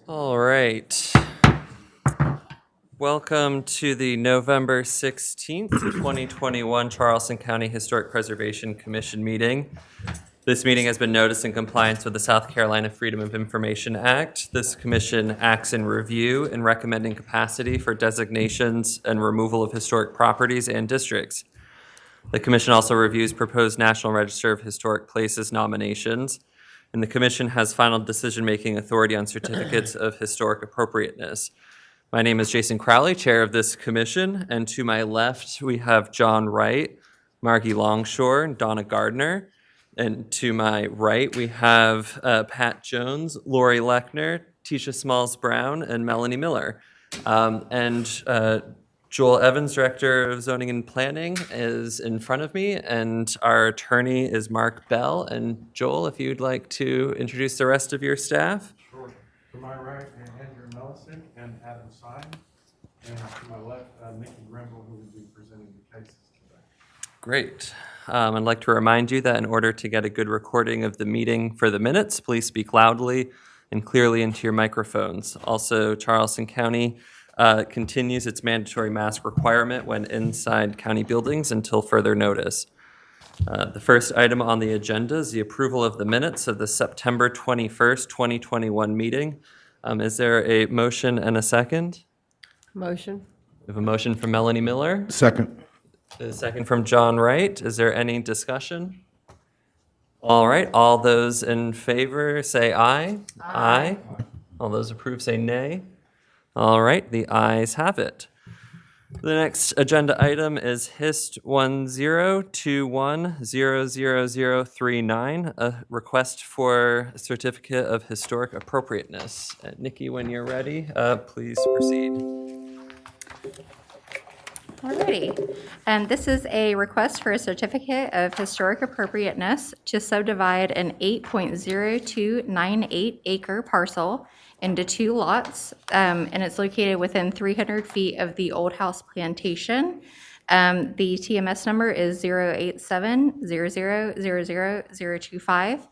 All right. Welcome to the November 16th, 2021 Charleston County Historic Preservation Commission meeting. This meeting has been noticed in compliance with the South Carolina Freedom of Information Act. This commission acts in review and recommending capacity for designations and removal of historic properties and districts. The commission also reviews proposed National Register of Historic Places nominations, and the commission has final decision-making authority on certificates of historic appropriateness. My name is Jason Crowley, chair of this commission, and to my left we have John Wright, Margie Longshore, and Donna Gardner. And to my right we have Pat Jones, Lori Lechner, Tisha Smalls-Brown, and Melanie Miller. Joel Evans, Director of Zoning and Planning, is in front of me, and our attorney is Mark Bell. And Joel, if you'd like to introduce the rest of your staff. Sure. To my right, Andrew Mellison and Adam Syme. And to my left, Nikki Grimble, who will be presenting the cases today. Great. I'd like to remind you that in order to get a good recording of the meeting for the minutes, please speak loudly and clearly into your microphones. Also, Charleston County continues its mandatory mask requirement when inside county buildings until further notice. The first item on the agenda is the approval of the minutes of the September 21st, 2021 meeting. Is there a motion and a second? Motion. We have a motion from Melanie Miller. Second. A second from John Wright. Is there any discussion? All right. All those in favor say aye. Aye. All those approve say nay. All right, the ayes have it. The next agenda item is HIST 1021000039, a request for a certificate of historic appropriateness. Nikki, when you're ready, please proceed. Alrighty. This is a request for a certificate of historic appropriateness to subdivide an 8.0298 acre parcel into 2 lots, and it's located within 300 feet of the old House Plantation. The TMS number is 087000025,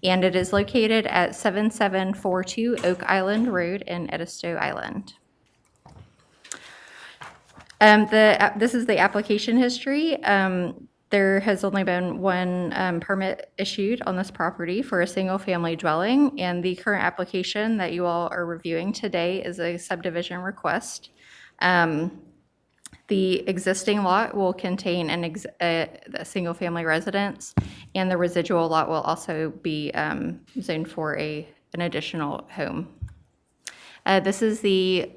and it is located at 7742 Oak Island Road in Edisto Island. This is the application history. There has only been one permit issued on this property for a single-family dwelling, and the current application that you all are reviewing today is a subdivision request. The existing lot will contain a single-family residence, and the residual lot will also be zoned for an additional home. This is the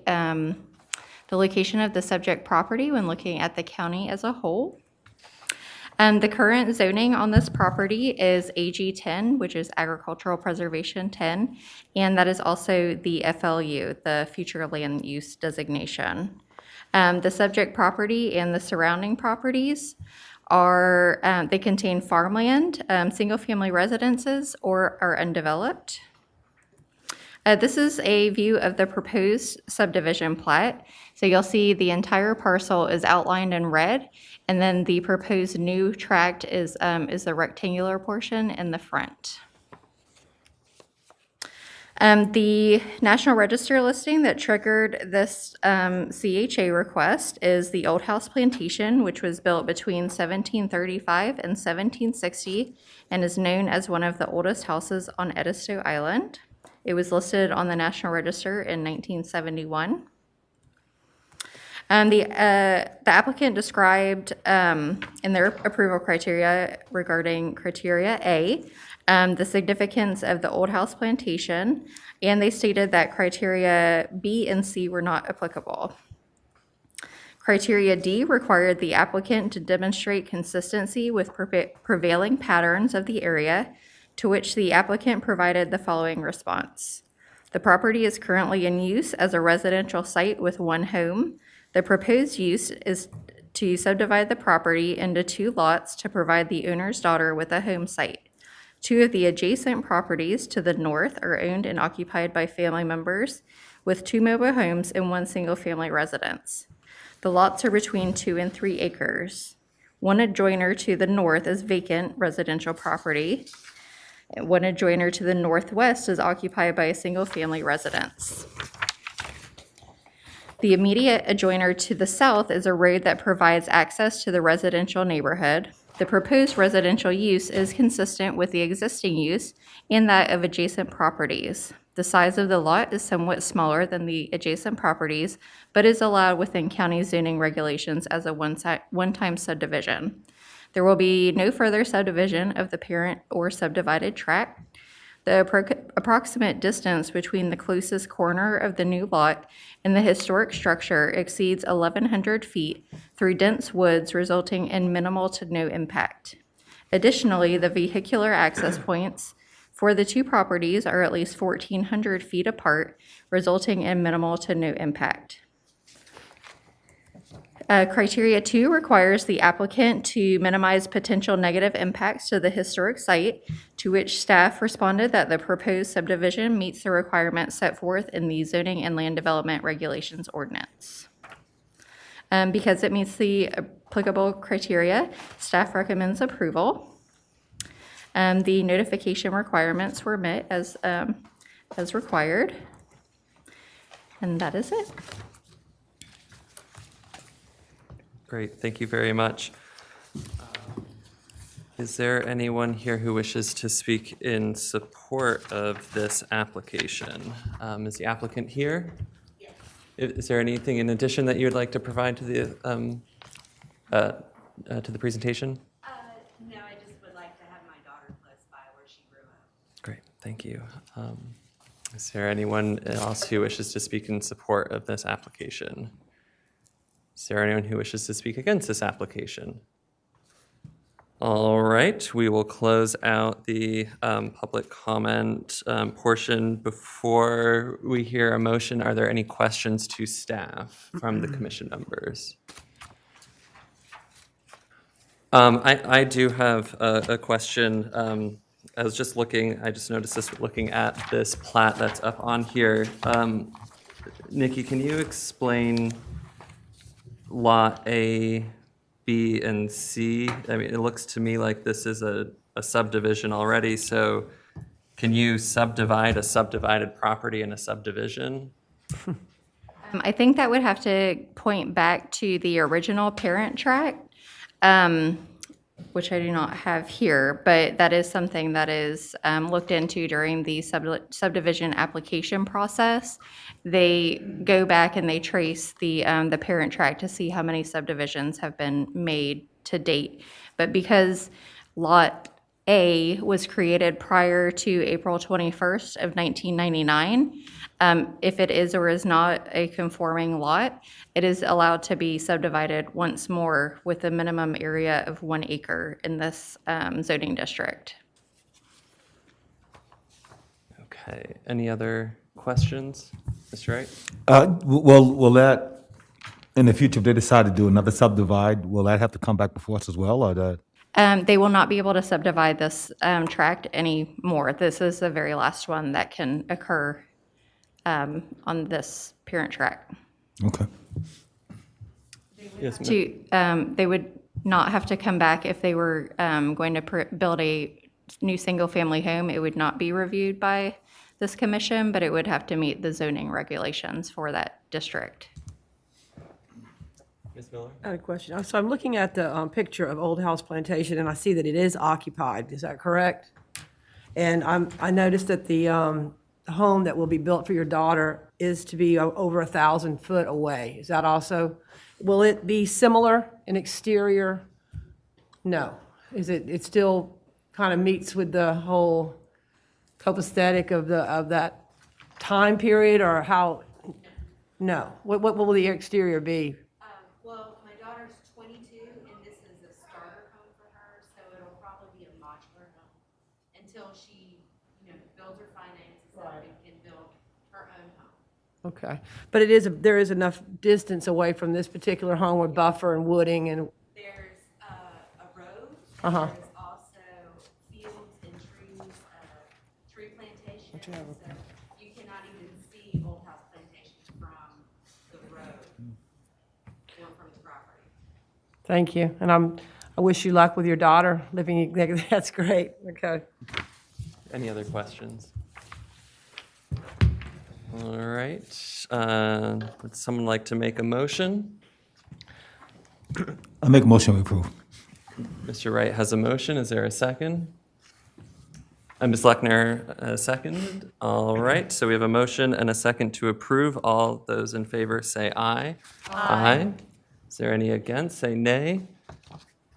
location of the subject property when looking at the county as a whole. The current zoning on this property is AG 10, which is Agricultural Preservation 10, and that is also the FLU, the Future Land Use Designation. The subject property and the surrounding properties are, they contain farmland, single-family residences, or are undeveloped. This is a view of the proposed subdivision plat. So you'll see the entire parcel is outlined in red, and then the proposed new tract is the rectangular portion in the front. The National Register listing that triggered this CHA request is the Old House Plantation, which was built between 1735 and 1760 and is known as one of the oldest houses on Edisto Island. It was listed on the National Register in 1971. The applicant described in their approval criteria regarding criteria A, the significance of the Old House Plantation, and they stated that criteria B and C were not applicable. Criteria D required the applicant to demonstrate consistency with prevailing patterns of the area, to which the applicant provided the following response. The property is currently in use as a residential site with 1 home. The proposed use is to subdivide the property into 2 lots to provide the owner's daughter with a home site. 2 of the adjacent properties to the north are owned and occupied by family members, with 2 mobile homes and 1 single-family residence. The lots are between 2 and 3 acres. One adjoiner to the north is vacant residential property, One adjoiner to the northwest is occupied by a single-family residence. The immediate adjoiner to the south is a road that provides access to the residential neighborhood. The proposed residential use is consistent with the existing use and that of adjacent properties. The size of the lot is somewhat smaller than the adjacent properties, but is allowed within county zoning regulations as a one-time subdivision. There will be no further subdivision of the parent or subdivided tract. The approximate distance between the closest corner of the new lot and the historic structure exceeds 1,100 feet through dense woods, resulting in minimal to no impact. Additionally, the vehicular access points for the two properties are at least 1,400 feet apart, resulting in minimal to no impact. Criteria 2 requires the applicant to minimize potential negative impacts to the historic site, to which staff responded that the proposed subdivision meets the requirements set forth in the Zoning and Land Development Regulations Ordinance. Because it meets the applicable criteria, staff recommends approval. The notification requirements were met as required. And that is it. Great, thank you very much. Is there anyone here who wishes to speak in support of this application? Is the applicant here? Yes. Is there anything in addition that you would like to provide to the presentation? No, I just would like to have my daughter close by where she grew up. Great, thank you. Is there anyone else who wishes to speak in support of this application? Is there anyone who wishes to speak against this application? All right, we will close out the public comment portion. Before we hear a motion, are there any questions to staff from the commission members? I do have a question. I was just looking, I just noticed this looking at this plat that's up on here. Nikki, can you explain Lot A, B, and C? I mean, it looks to me like this is a subdivision already, so can you subdivide a subdivided property in a subdivision? I think that would have to point back to the original parent tract, which I do not have here, but that is something that is looked into during the subdivision application process. They go back and they trace the parent tract to see how many subdivisions have been made to date. But because Lot A was created prior to April 21st of 1999, if it is or is not a conforming lot, it is allowed to be subdivided once more with a minimum area of 1 acre in this zoning district. Okay, any other questions? Mr. Wright? Will that, in the future, if they decide to do another subdivide, will that have to come back before us as well, or that? They will not be able to subdivide this tract anymore. This is the very last one that can occur on this parent tract. Okay. Yes, ma'am. They would not have to come back if they were going to build a new single-family home. It would not be reviewed by this commission, but it would have to meet the zoning regulations for that district. Ms. Miller? I had a question. So I'm looking at the picture of Old House Plantation, and I see that it is occupied. Is that correct? And I noticed that the home that will be built for your daughter is to be over 1,000 foot away. Is that also, will it be similar in exterior? No. Is it still kind of meets with the whole copaesthetic of that time period, or how? No. What will the exterior be? Well, my daughter's 22, and this is a starter home for her, so it'll probably be a modular home until she, builds her finances up and can build her own home. Okay. But there is enough distance away from this particular home with buffer and wooding and. There's a road. Uh-huh. There's also fields and trees, tree plantations. So you cannot even see Old House Plantation from the road or from the property. Thank you. And I wish you luck with your daughter living, that's great. Okay. Any other questions? All right. Would someone like to make a motion? I make a motion to approve. Mr. Wright has a motion. Is there a second? Ms. Lechner, second. All right, so we have a motion and a second to approve. All those in favor say aye. Aye. Is there any against? Say nay.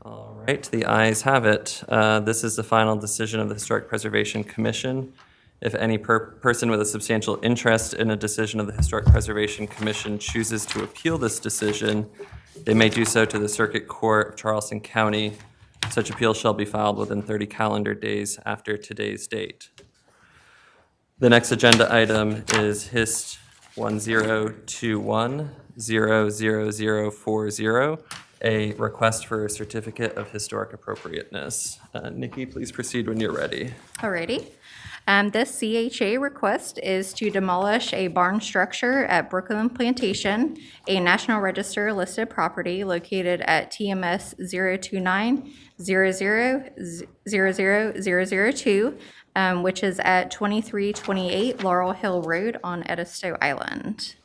All right, the ayes have it. This is the final decision of the Historic Preservation Commission. If any person with a substantial interest in a decision of the Historic Preservation Commission chooses to appeal this decision, they may do so to the Circuit Court of Charleston County. Such appeal shall be filed within 30 calendar days after today's date. The next agenda item is HIST 1021-00040, a request for a certificate of historic appropriateness. Nikki, please proceed when you're ready. Alrighty. This CHA request is to demolish a barn structure at Brooklyn Plantation, a National Register listed property located at TMS 029000002, which is at 2328 Laurel Hill Road on Edisto Island.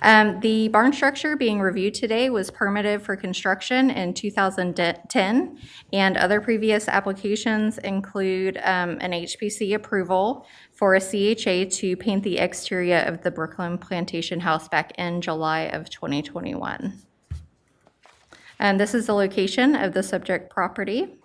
The barn structure being reviewed today was permitted for construction in 2010, and other previous applications include an HPC approval for a CHA to paint the exterior of the Brooklyn Plantation House back in July of 2021. And this is the location of the subject property.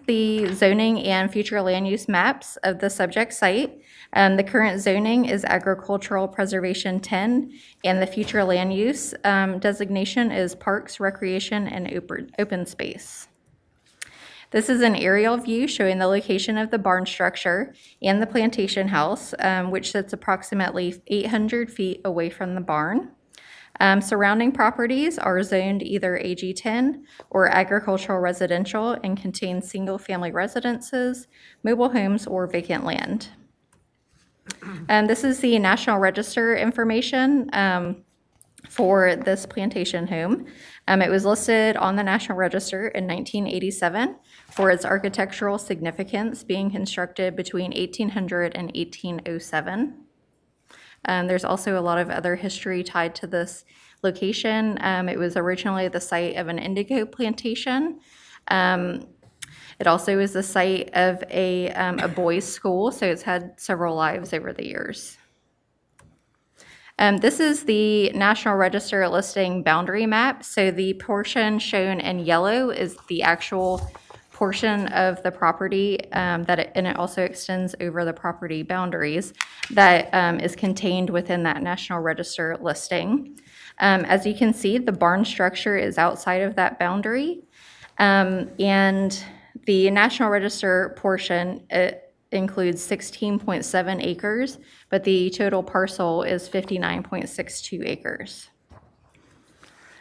The zoning and future land use maps of the subject site. The current zoning is agricultural preservation 10, and the future land use designation is parks, recreation, and open space. This is an aerial view showing the location of the barn structure and the plantation house, which sits approximately 800 feet away from the barn. Surrounding properties are zoned either AG10 or agricultural residential and contain single-family residences, mobile homes, or vacant land. And this is the National Register information for this plantation home. It was listed on the National Register in 1987 for its architectural significance, being constructed between 1800 and 1807. There's also a lot of other history tied to this location. It was originally the site of an indigo plantation. It also is the site of a boys' school, so it's had several lives over the years. This is the National Register listing boundary map. So the portion shown in yellow is the actual portion of the property and it also extends over the property boundaries that is contained within that National Register listing. As you can see, the barn structure is outside of that boundary, and the National Register portion includes 16.7 acres, but the total parcel is 59.62 acres.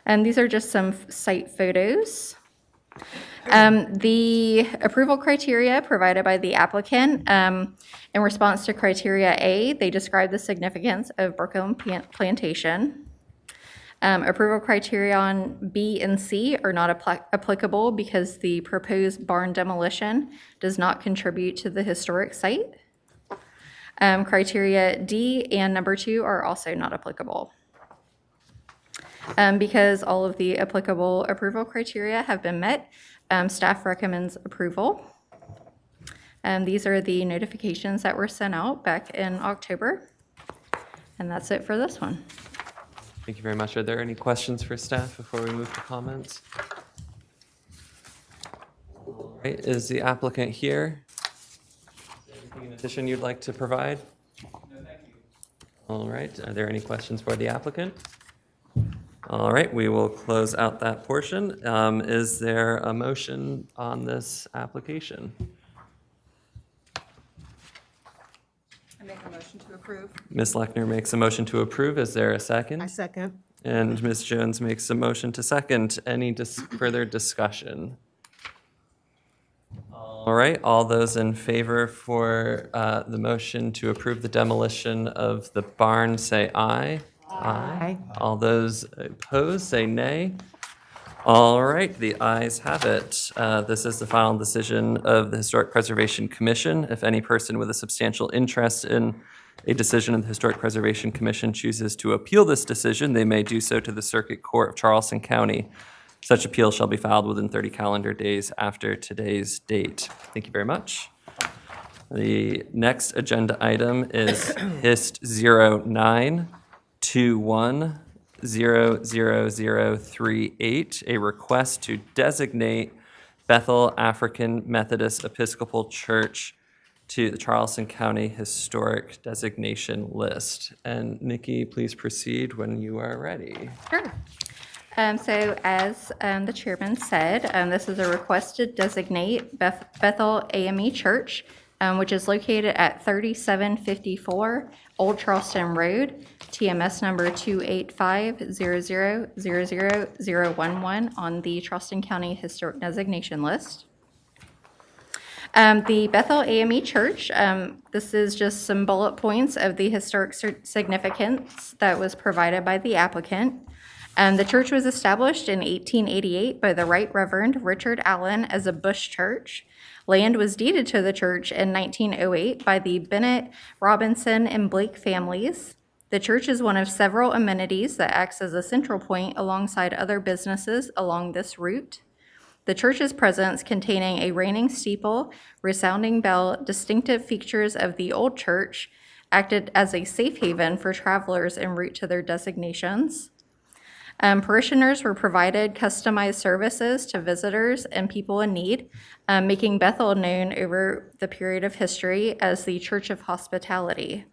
And these are just some site photos. The approval criteria provided by the applicant, in response to criteria A, they describe the significance of Brooklyn Plantation. Approval criterion B and C are not applicable because the proposed barn demolition does not contribute to the historic site. Criteria D and number 2 are also not applicable. Because all of the applicable approval criteria have been met, staff recommends approval. These are the notifications that were sent out back in October. And that's it for this one. Thank you very much. Are there any questions for staff before we move to comments? All right, is the applicant here? Is there anything in addition you'd like to provide? No, thank you. All right, are there any questions for the applicant? All right, we will close out that portion. Is there a motion on this application? I make a motion to approve. Ms. Lechner makes a motion to approve. Is there a second? I second. And Ms. Jones makes a motion to second. Any further discussion? All right, all those in favor for the motion to approve the demolition of the barn say aye. Aye. All those opposed say nay. All right, the ayes have it. This is the final decision of the Historic Preservation Commission. If any person with a substantial interest in a decision of the Historic Preservation Commission chooses to appeal this decision, they may do so to the Circuit Court of Charleston County. Such appeal shall be filed within 30 calendar days after today's date. Thank you very much. The next agenda item is HIST 0921000038, a request to designate Bethel African Methodist Episcopal Church to the Charleston County Historic Designation List. And Nikki, please proceed when you are ready. Sure. So as the chairman said, this is a request to designate Bethel Ame Church, which is located at 3754 Old Charleston Road, TMS number 28500000011 on the Charleston County Historic Designation List. The Bethel Ame Church, this is just some bullet points of the historic significance that was provided by the applicant. The church was established in 1888 by the Right Reverend Richard Allen as a bush church. Land was deeded to the church in 1908 by the Bennett, Robinson, and Blake families. The church is one of several amenities that acts as a central point alongside other businesses along this route. The church's presence, containing a reigning steeple, resounding bell, distinctive features of the old church, acted as a safe haven for travelers en route to their designations. Parishioners were provided customized services to visitors and people in need, making Bethel known over the period of history as the Church of Hospitality.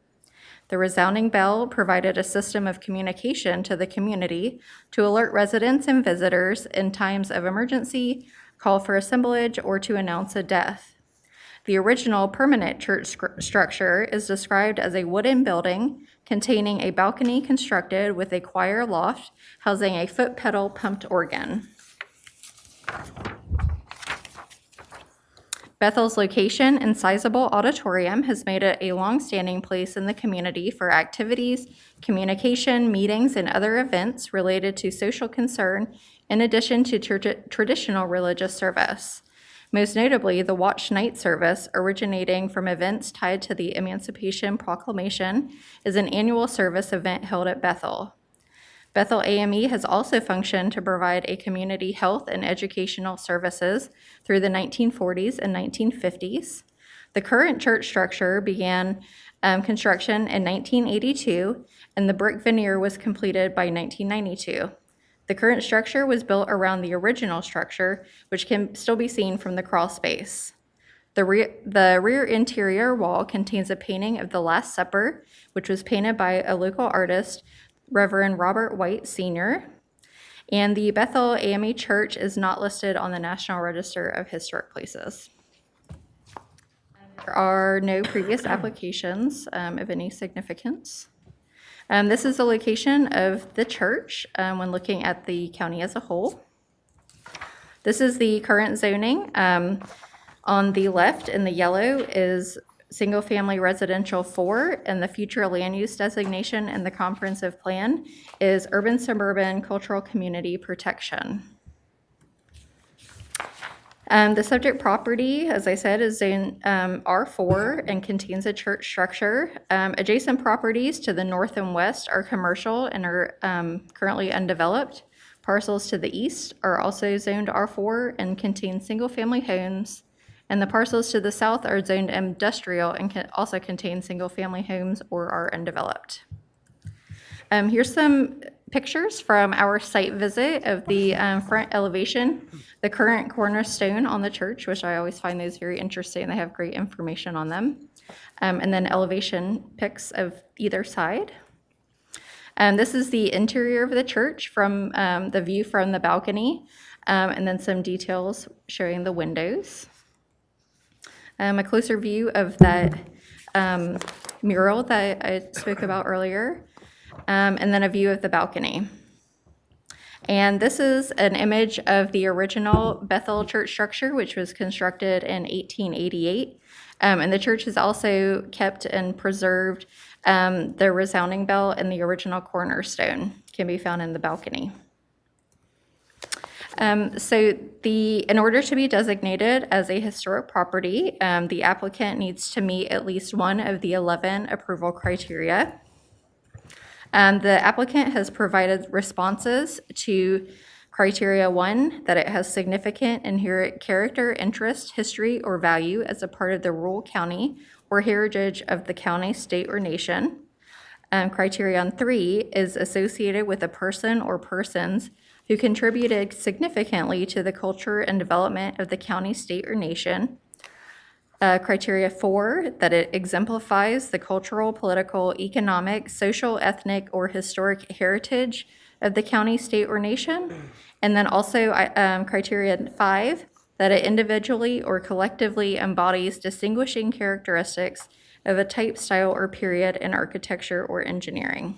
The resounding bell provided a system of communication to the community to alert residents and visitors in times of emergency, call for assemblage, or to announce a death. The original permanent church structure is described as a wooden building containing a balcony constructed with a choir loft housing a foot pedal pumped organ. Bethel's location and sizable auditorium has made it a long-standing place in the community for activities, communication, meetings, and other events related to social concern, in addition to traditional religious service. Most notably, the Watch Night service, originating from events tied to the Emancipation Proclamation, is an annual service event held at Bethel. Bethel AME has also functioned to provide a community health and educational services through the 1940s and 1950s. The current church structure began construction in 1982, and the brick veneer was completed by 1992. The current structure was built around the original structure, which can still be seen from the crawl space. The rear interior wall contains a painting of the Last Supper, which was painted by a local artist, Reverend Robert White Sr., and the Bethel Ame Church is not listed on the National Register of Historic Places. There are no previous applications of any significance. This is the location of the church when looking at the county as a whole. This is the current zoning. On the left in the yellow is single-family residential 4, and the future land use designation in the comprehensive plan is urban suburban cultural community protection. The subject property, as I said, is zone R4 and contains a church structure. Adjacent properties to the north and west are commercial and are currently undeveloped. Parcels to the east are also zoned R4 and contain single-family homes. And the parcels to the south are zoned industrial and can also contain single-family homes or are undeveloped. Here's some pictures from our site visit of the front elevation, the current cornerstone on the church, which I always find those very interesting. They have great information on them. And then elevation pics of either side. This is the interior of the church from the view from the balcony, and then some details showing the windows. A closer view of that mural that I spoke about earlier, and then a view of the balcony. And this is an image of the original Bethel church structure, which was constructed in 1888. And the church has also kept and preserved the resounding bell and the original cornerstone can be found in the balcony. In order to be designated as a historic property, the applicant needs to meet at least one of the 11 approval criteria. The applicant has provided responses to criteria 1, that it has significant inherent character, interest, history, or value as a part of the rural county or heritage of the county, state, or nation. Criterion 3 is associated with a person or persons who contributed significantly to the culture and development of the county, state, or nation. Criteria 4, that it exemplifies the cultural, political, economic, social, ethnic, or historic heritage of the county, state, or nation. And then also criteria 5, that it individually or collectively embodies distinguishing characteristics of a type, style, or period in architecture or engineering.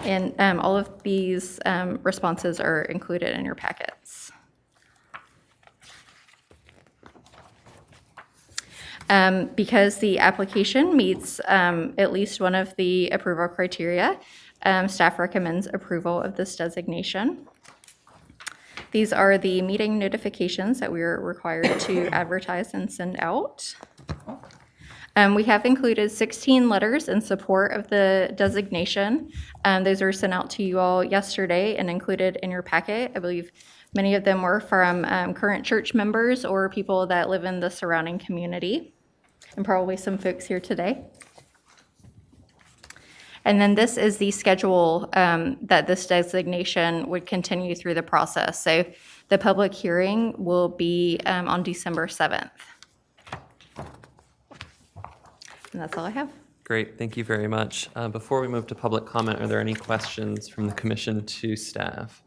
And all of these responses are included in your packets. Because the application meets at least one of the approval criteria, staff recommends approval of this designation. These are the meeting notifications that we are required to advertise and send out. We have included 16 letters in support of the designation. Those were sent out to you all yesterday and included in your packet. I believe many of them were from current church members or people that live in the surrounding community, and probably some folks here today. And then this is the schedule that this designation would continue through the process. So the public hearing will be on December 7th. And that's all I have. Great, thank you very much. Before we move to public comment, are there any questions from the commission to staff?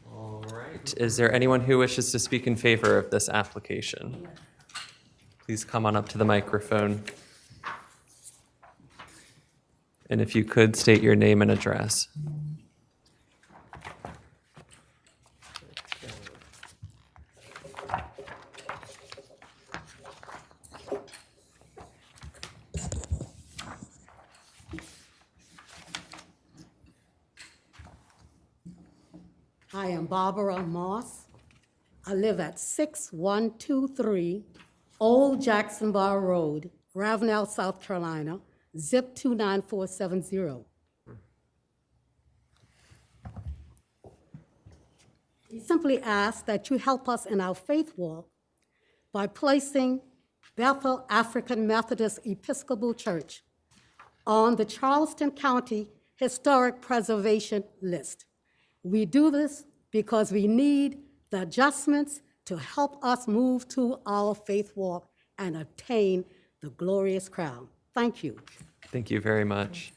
All right, is there anyone who wishes to speak in favor of this application? Please come on up to the microphone. And if you could, state your name and address. I am Barbara Moss. I live at 6123 Old Jackson Bar Road, Ravenel, South Carolina, zip 29470. We simply ask that you help us in our faith walk by placing Bethel African Methodist Episcopal Church on the Charleston County Historic Preservation List. We do this because we need the adjustments to help us move to our faith walk and attain the glorious crown. Thank you. Thank you very much.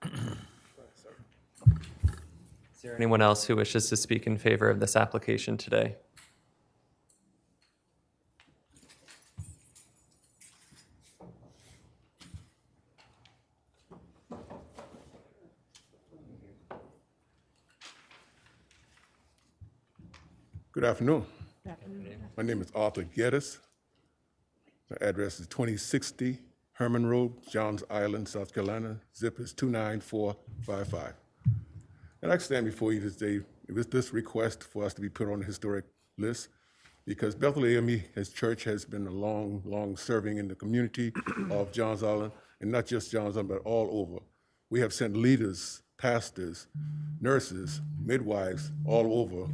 Is there anyone else who wishes to speak in favor of this application today? Good afternoon. My name is Arthur Geddes. My address is 2060 Herman Road, Johns Island, South Carolina. Zip is 29455. And I stand before you today with this request for us to be put on the historic list because Bethel Ame Church has been a long serving in the community of Johns Island, and not just Johns Island, but all over. We have sent leaders, pastors, nurses, midwives all over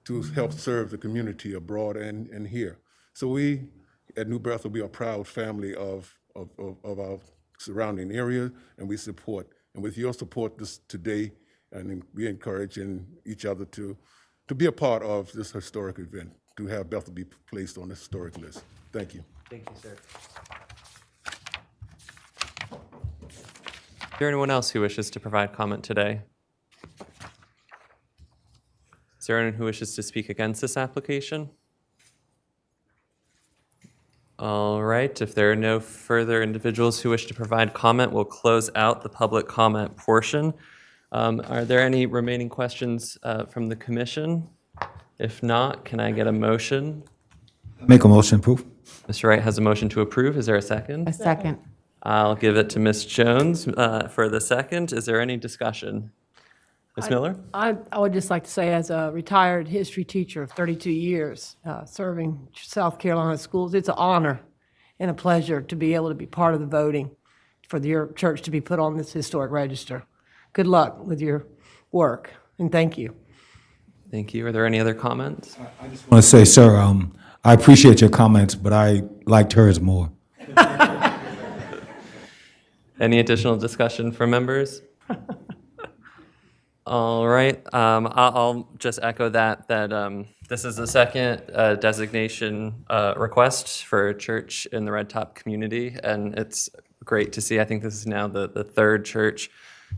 to help serve the community abroad and here. So we at New Bethel, we are a proud family of our surrounding area, and we support. And with your support this today, and we encourage each other to be a part of this historic event, to have Bethel be placed on the historic list. Thank you. Thank you, sir. Is there anyone else who wishes to provide comment today? Is there anyone who wishes to speak against this application? All right, if there are no further individuals who wish to provide comment, we'll close out the public comment portion. Are there any remaining questions from the commission? If not, can I get a motion? Make a motion, approve. Mr. Wright has a motion to approve. Is there a second? A second. I'll give it to Ms. Jones for the second. Is there any discussion? Ms. Miller? I would just like to say, as a retired history teacher of 32 years, serving South Carolina schools, it's an honor and a pleasure to be able to be part of the voting for your church to be put on this historic register. Good luck with your work, and thank you. Thank you. Are there any other comments? I want to say, sir, I appreciate your comments, but I liked hers more. Any additional discussion from members? All right, I'll just echo that this is the second designation request for a church in the Red Top community, and it's great to see. I think this is now the third church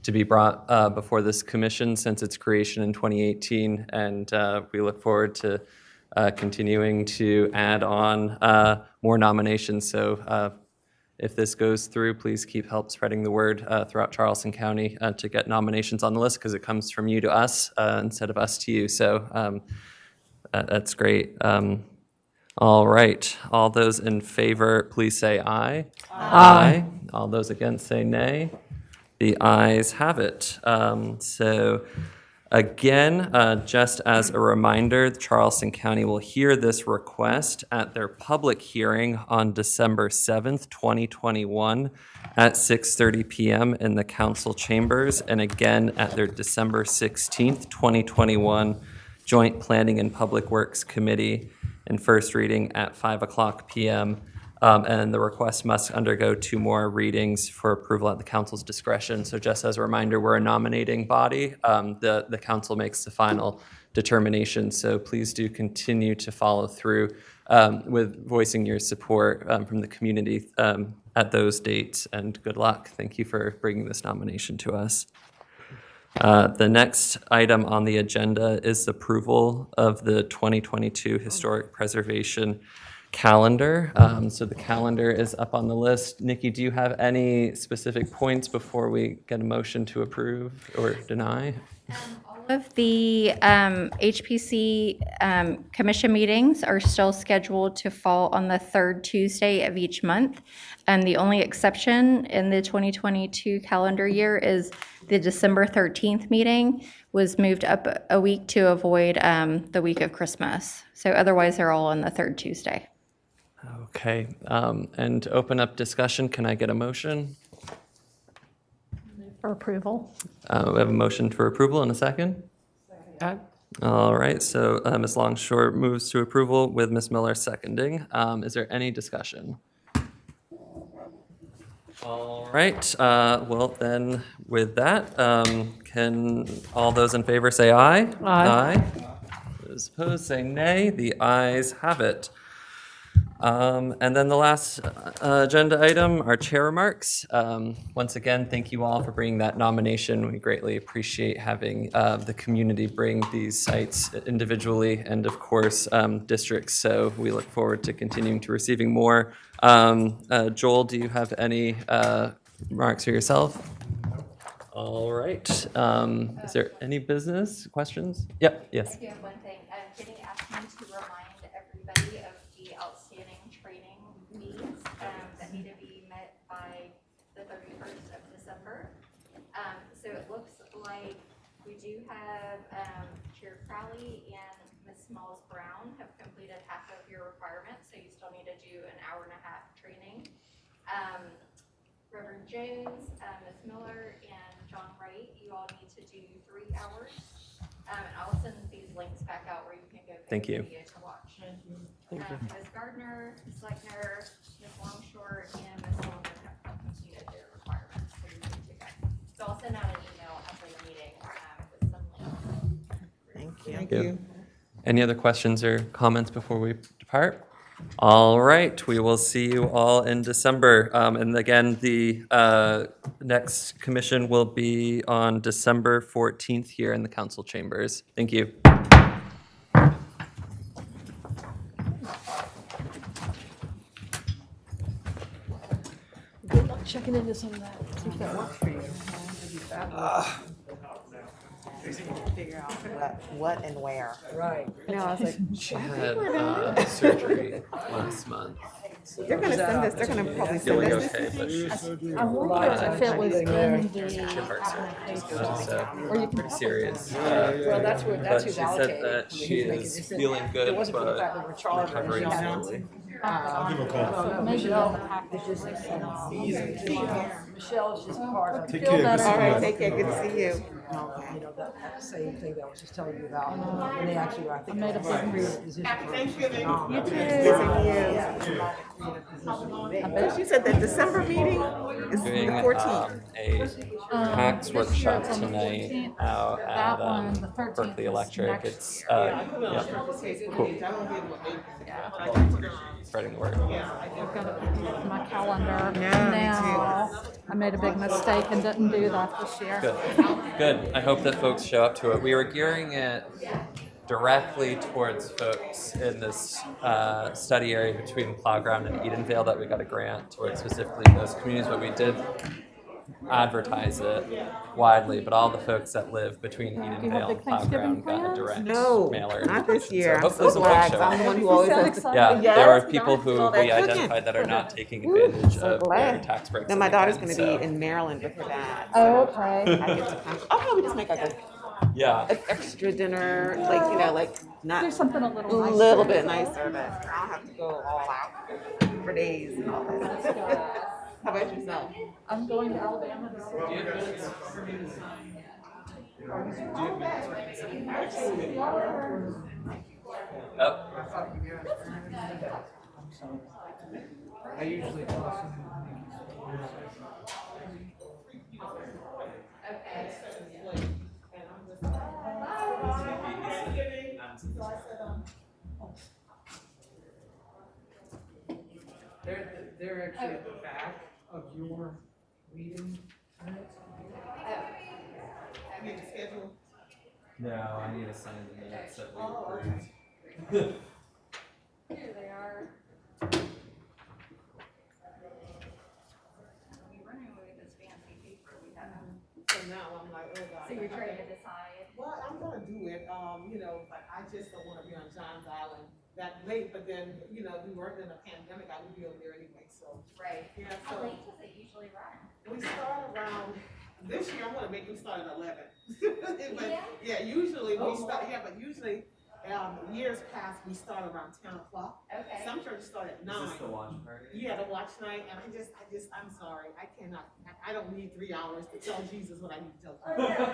to be brought before this commission since its creation in 2018, and we look forward to continuing to add on more nominations. So if this goes through, please keep help spreading the word throughout Charleston County to get nominations on the list, because it comes from you to us instead of us to you. So that's great. All right. All those in favor, please say aye. Aye. All those against say nay. The ayes have it. So again, just as a reminder, Charleston County will hear this request at their public hearing on December 7th, 2021 at 6:30 p.m. in the council chambers, and again at their December 16th, 2021 Joint Planning and Public Works Committee and first reading at 5:00 p.m. And the request must undergo 2 more readings for approval at the council's discretion. So just as a reminder, we're a nominating body. The council makes the final determination. So please do continue to follow through with voicing your support from the community at those dates. And good luck. Thank you for bringing this nomination to us. The next item on the agenda is the approval of the 2022 Historic Preservation calendar. So the calendar is up on the list. Nikki, do you have any specific points before we get a motion to approve or deny? All of the HPC commission meetings are still scheduled to fall on the third Tuesday of each month. And the only exception in the 2022 calendar year is the December 13th meeting was moved up a week to avoid the week of Christmas. So otherwise, they're all on the third Tuesday. Okay, and to open up discussion, can I get a motion? For approval. We have a motion for approval in a second. All right, so Ms. Longshore moves to approval with Ms. Miller seconding. Is there any discussion? All right, well then, with that, can all those in favor say aye? Aye. Those opposed say nay. The ayes have it. And then the last agenda item, our chair remarks. Once again, thank you all for bringing that nomination. We greatly appreciate having the community bring these sites individually and, of course, districts. So we look forward to continuing to receiving more. Joel, do you have any remarks for yourself? All right. Is there any business questions? Yep, yes. I do have one thing. Jenny asked me to remind everybody of the outstanding training needs that need to be met by the 31st of December. So it looks like we do have Chair Crowley and Ms. Smalls Brown have completed half of your requirements, so you still need to do an hour-and-a-half training. Reverend Jones, Ms. Miller, and John Wright, you all need to do 3 hours. And I'll send these links back out where you can go pick Thank the you. video to watch. Ms. Gardner, Ms. Lechner, Ms. Longshore, and Ms. Sullivan have completed their requirements. So you're good to go. So I'll send out an email after the meeting with some links. Thank you. Any other questions or comments before we depart? All right, we will see you all in December. And again, the next commission will be on December 14th here in the council chambers. Thank you. Good luck checking into some of that. See if that works for you. Figure out what and where. Right. No, I was like, She had surgery last month. So They're gonna send us, they're gonna probably send feeling us. okay, but she's I wonder if it was in two heart surgery, so Or you can pretty serious. Well, that's But who's she said allocated. that she is feeling good, It wasn't for the fact that we're but charged. recovering slowly. maybe on the package. Michelle's just part of, Take Feel care. better. All right, take care, good to see you. you know, that same thing that I was just telling you about. And they actually, I think. made a big move. You too. She said that December meeting is the Doing 14th. a tax workshop tonight out That one, at the 13th Berkeley is Electric. next. It's cool. Spreading the word. I've got to put my calendar Yeah, me now. I made a big mistake and didn't do that this year. Good. I hope that folks show up to it. We were gearing it directly towards folks in this study area between Plowground and Edenvale that we got a grant towards specifically those communities, but we did advertise it widely, but all the folks that live between Do you have Edenvale big and Thanksgiving Plowground got a plans? direct No, mailer not this invitation. year. So I'm hopefully so some glad. folks show I'm the up. one who always So has to. excited. Yeah, Yes, there were people who all that we cooking. identified that are not taking advantage So of their glad. tax breaks. Then that my they daughter's can, gonna so- be in Maryland with her dad. Oh, okay. I get to come. I'll probably just make like Yeah. an extra dinner, like, you know, like not Do something a a little nicer. little bit nicer, but I don't have to go all out for days and all that. How about yourself? I'm going to Alabama to see. Oh. I usually toss them. They're actually at the back of your meeting minutes. No, I need to sign the minutes that we approved. Here they are. So now I'm like, oh God. So you're trying to decide. Well, I'm gonna do it, you know, but I just don't wanna be on John's Island that late, but then, you know, we weren't in a pandemic, I would be over there anyway, so. Right. Yeah, How so late does it usually run? we start around, this year I'm gonna make them start at 11. But, Yeah? yeah, usually we start, yeah, but usually, years past, we start around 10 o'clock. Okay. Some churches start at 9. Is this the launch party? Yeah, the watch night, and I'm sorry, I cannot, I don't need 3 hours to tell Jesus what I need to tell Jesus.